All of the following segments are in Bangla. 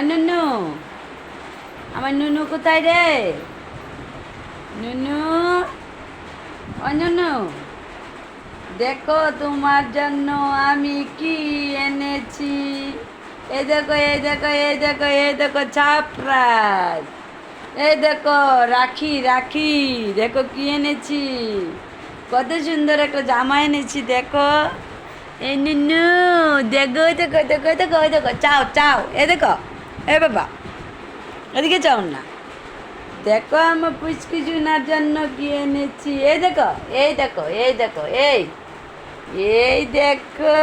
নুনু, আমার নুনু কোথায় রে? নুনু, ও নুনু, দেখো তোমার জন্য আমি কি এনেছি। এই দেখো, এই দেখো, এই দেখো, এই দেখো ছাপরাজ। এই দেখো রাখি, রাখি, দেখো কি এনেছি। কত সুন্দর একটা জামা এনেছি দেখো। এই নুনু, দেখো, দেখো, দেখো, দেখো, দেখো, চাও, চাও, এ দেখো, এ বাবা, এদিকে চাও না। দেখো আমার পুচকি জুনার জন্য কি এনেছি। এই দেখো, এই দেখো, এই দেখো, এই দেখো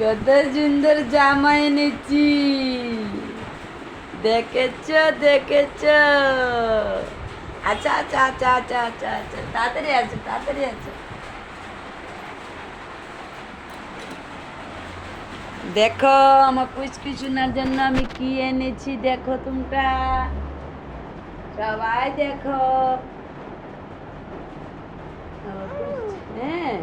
কত সুন্দর জামা এনেছি। দেখেছ, দেখেছ। আচ্ছা, আচ্ছা, আচ্ছা, আচ্ছা, আচ্ছা, আচ্ছা, তাড়াতাড়ি আছে, তাড়াতাড়ি আছে। দেখো আমার পুচকি শোনার জন্য আমি কি এনেছি, দেখো তোমরা সবাই দেখো। হ্যাঁ,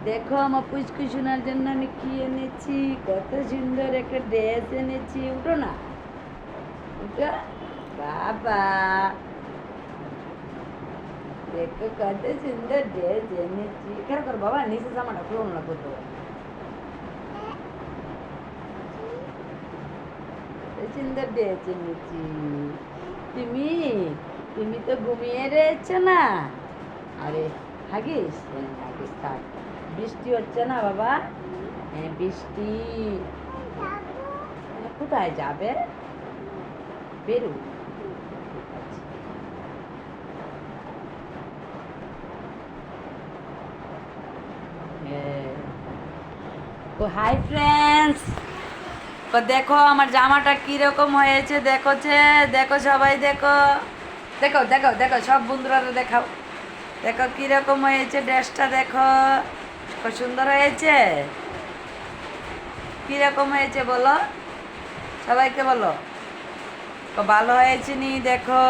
দেখো আমার পুচকু শোনার জন্য আমি কি এনেছি। কত সুন্দর একটা ড্রেস এনেছি। উঠো না, উঠো বাবা। দেখো কত সুন্দর ড্রেস এনেছি। এখানে কর বাবা, নিচে জামাটা খুলো না কত সুন্দর ড্রেস এনেছি। তুমি তুমি তো ঘুমিয়ে রয়েছো না। আরে হাগিস, হাগিস থাক। বৃষ্টি হচ্ছে না বাবা? হ্যাঁ বৃষ্টি। কোথায় যাবে? বেরু। তো হাই ফ্রেন্ডস, তো দেখো আমার জামাটা কিরকম হয়েছে। দেখো দেখো সবাই দেখো, দেখো, দেখো, দেখো সব বন্ধুরা দেখাও। দেখো কিরকম হয়েছে ড্রেসটা, দেখো খুব সুন্দর হয়েছে। কিরকম হয়েছে বলো, সবাইকে বলো। ভালো হয়েছে নি দেখো।